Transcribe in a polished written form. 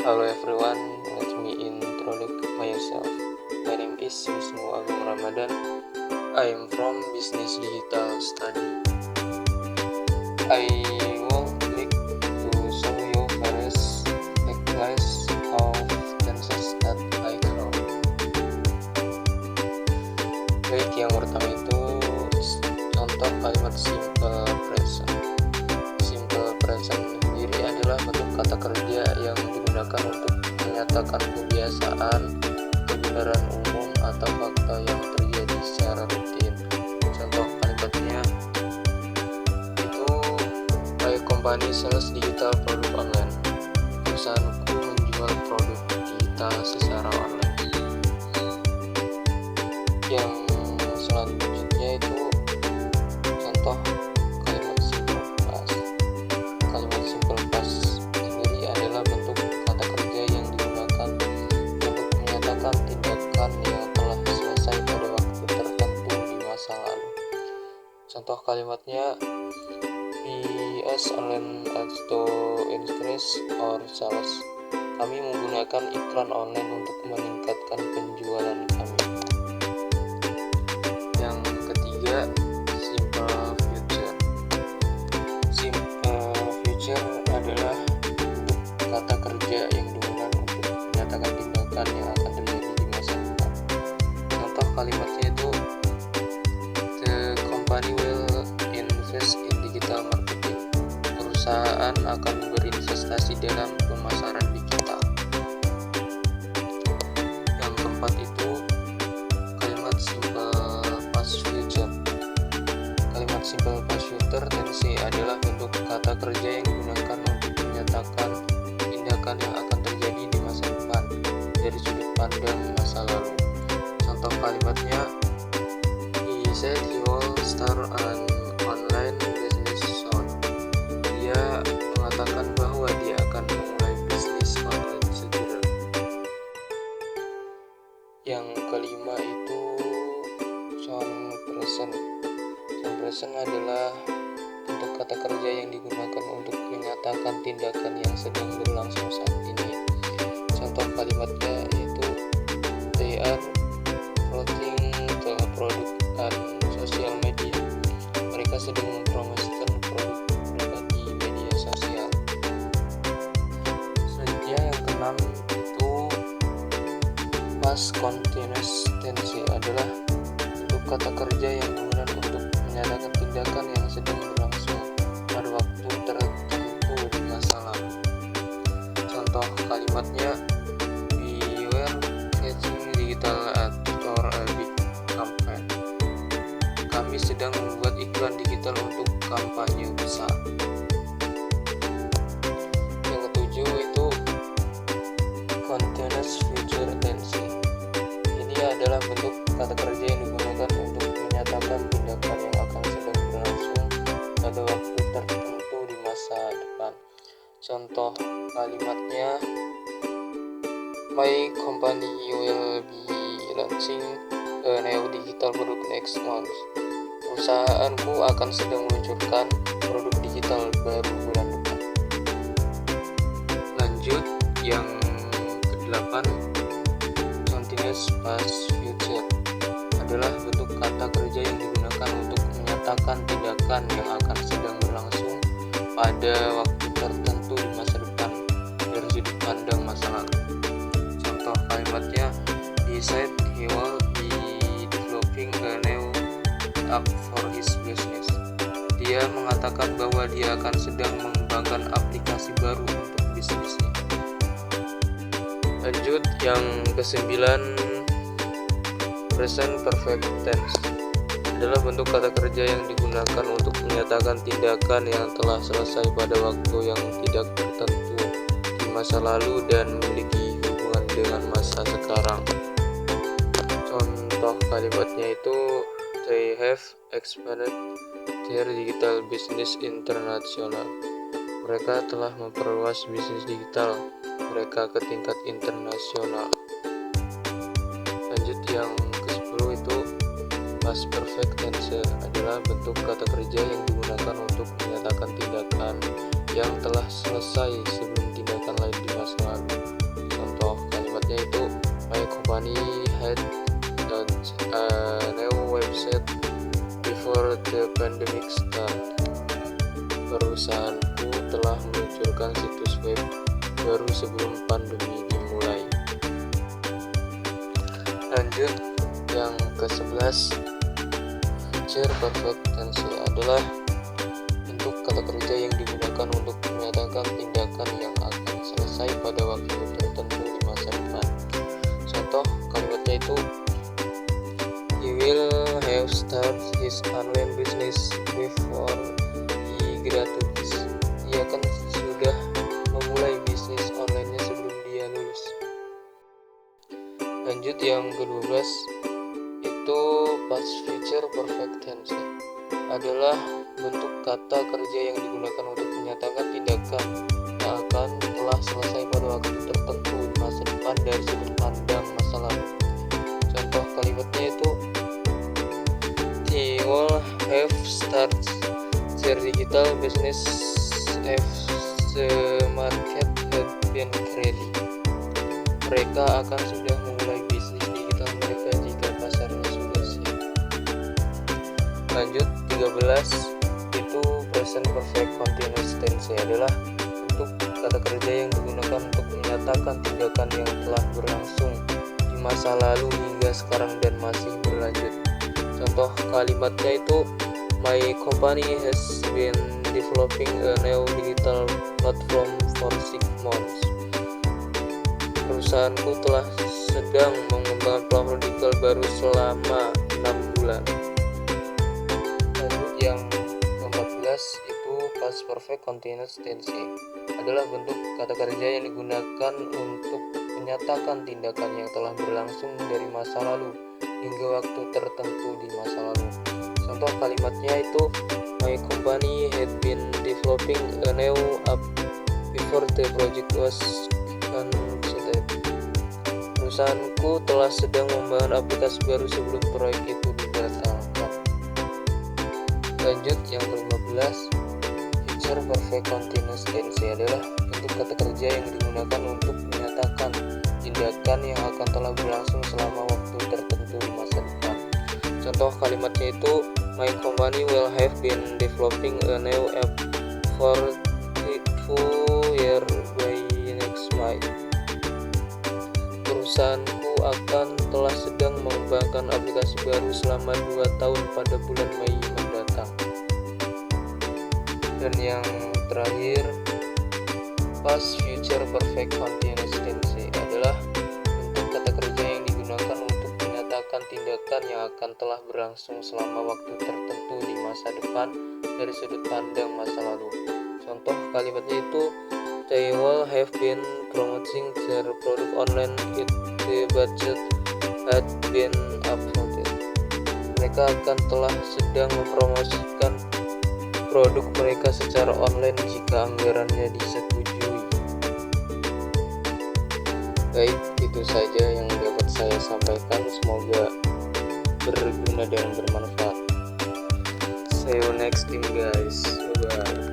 Hello everyone, let me introduce myself. My name is Wisnu Agung Ramadan. I am from Business Digital Study. I will like to show you various examples of tenses that I know. Baik, yang pertama itu contoh kalimat simple present. Simple present sendiri adalah bentuk kata kerja yang digunakan untuk menyatakan kebiasaan, kebenaran umum, atau fakta yang terjadi secara rutin. Contoh kalimatnya itu, my company sells digital product online. Perusahaanku menjual produk digital secara online. Yang selanjutnya itu contoh kalimat simple past. Kalimat simple past sendiri adalah bentuk kata kerja yang digunakan untuk menyatakan tindakan yang telah selesai pada waktu tertentu di masa lalu. Contoh kalimatnya, we as online ads to increase our sales. Kami menggunakan iklan online untuk meningkatkan penjualan kami. Yang ketiga, simple future. Simple future adalah bentuk kata kerja yang digunakan untuk menyatakan tindakan yang akan terjadi di masa depan. Contoh kalimatnya itu, the company will invest in digital marketing. Perusahaan akan berinvestasi dalam pemasaran digital. Yang keempat itu kalimat simple past future. Kalimat simple past future tense adalah bentuk kata kerja yang digunakan untuk menyatakan tindakan yang akan terjadi di masa depan dari sudut pandang masa lalu. Contoh kalimatnya, he said he will start an online business soon. Dia mengatakan bahwa dia akan memulai bisnis online segera. Yang kelima itu sound present. Sound present adalah bentuk kata kerja yang digunakan untuk menyatakan tindakan yang sedang berlangsung saat ini. Contoh kalimatnya yaitu, they are promoting the product on social media. Mereka sedang mempromosikan produk mereka di media sosial. Selanjutnya yang keenam itu past continuous tense adalah bentuk kata kerja yang digunakan untuk menyatakan tindakan yang sedang berlangsung pada waktu tertentu di masa lalu. Contoh kalimatnya, we were catching digital ad for a big campaign. Kami sedang membuat iklan digital untuk kampanye besar. Yang ketujuh itu continuous future tense. Ini adalah bentuk kata kerja yang digunakan untuk menyatakan tindakan yang akan sedang berlangsung pada waktu tertentu di masa depan. Contoh kalimatnya, my company will be launching a new digital product next month. Perusahaanku akan sedang meluncurkan produk digital baru bulan depan. Lanjut, yang kedelapan, continuous past future adalah bentuk kata kerja yang digunakan untuk menyatakan tindakan yang akan sedang berlangsung pada waktu tertentu di masa depan dari sudut pandang masa lalu. Contoh kalimatnya, he said he will be developing a new app for his business. Dia mengatakan bahwa dia akan sedang mengembangkan aplikasi baru untuk bisnisnya. Lanjut, yang kesembilan, present perfect tense adalah bentuk kata kerja yang digunakan untuk menyatakan tindakan yang telah selesai pada waktu yang tidak tertentu di masa lalu dan memiliki hubungan dengan masa sekarang. Contoh kalimatnya itu, they have expanded their digital business international. Mereka telah memperluas bisnis digital mereka ke tingkat internasional. Lanjut, yang ke-10 itu past perfect tense adalah bentuk kata kerja yang digunakan untuk menyatakan tindakan yang telah selesai sebelum tindakan lain di masa lalu. baru sebelum pandemi dimulai. Lanjut, yang ke-11, future perfect tense adalah bentuk kata kerja yang digunakan untuk menyatakan tindakan yang akan selesai pada waktu tertentu di masa depan. Contoh kalimatnya itu, he will have started his online business before he graduates. Ia akan sudah memulai bisnis online-nya sebelum dia lulus. Lanjut, yang ke-12 itu past future perfect tense adalah bentuk kata kerja yang digunakan untuk menyatakan tindakan yang akan telah selesai pada waktu tertentu di masa depan dari sudut pandang masa lalu. Contoh kalimatnya itu, they will have started their digital business if the market had been ready. Mereka akan sudah memulai bisnis digital mereka jika pasarnya sudah siap. Lanjut, 13 itu present perfect continuous tense adalah bentuk kata kerja yang digunakan untuk menyatakan tindakan yang telah berlangsung di masa lalu hingga sekarang dan masih berlanjut. Contoh kalimatnya itu, my company has been developing a new digital platform for 6 months. Perusahaanku telah sedang mengembangkan platform digital baru selama 6 bulan. Lanjut, yang ke-14 itu past perfect continuous tense adalah bentuk kata kerja yang digunakan untuk menyatakan tindakan yang telah berlangsung dari masa lalu hingga waktu tertentu di masa lalu. Contoh kalimatnya itu, my company had been developing a new app before the project was completed. Perusahaanku telah sedang membangun aplikasi baru sebelum proyek itu dibatalkan. Lanjut, yang ke-15 future perfect continuous tense adalah bentuk kata kerja yang digunakan untuk menyatakan tindakan yang akan telah berlangsung selama waktu tertentu di masa depan. Contoh kalimatnya itu, my company will have been developing a new app for full year by next May. Perusahaanku akan telah sedang mengembangkan aplikasi baru selama 2 tahun pada bulan Mei mendatang. Dan yang terakhir, past future perfect continuous tense adalah bentuk kata kerja yang digunakan untuk menyatakan tindakan yang akan telah berlangsung selama waktu tertentu di masa depan dari sudut pandang masa lalu. Contoh kalimatnya itu, they will have been promoting their product online if the budget had been upfronted. Mereka akan telah sedang mempromosikan produk mereka secara online jika anggarannya disetujui. Baik, itu saja yang dapat saya sampaikan. Semoga berguna dan bermanfaat. See you next time guys. Bye bye.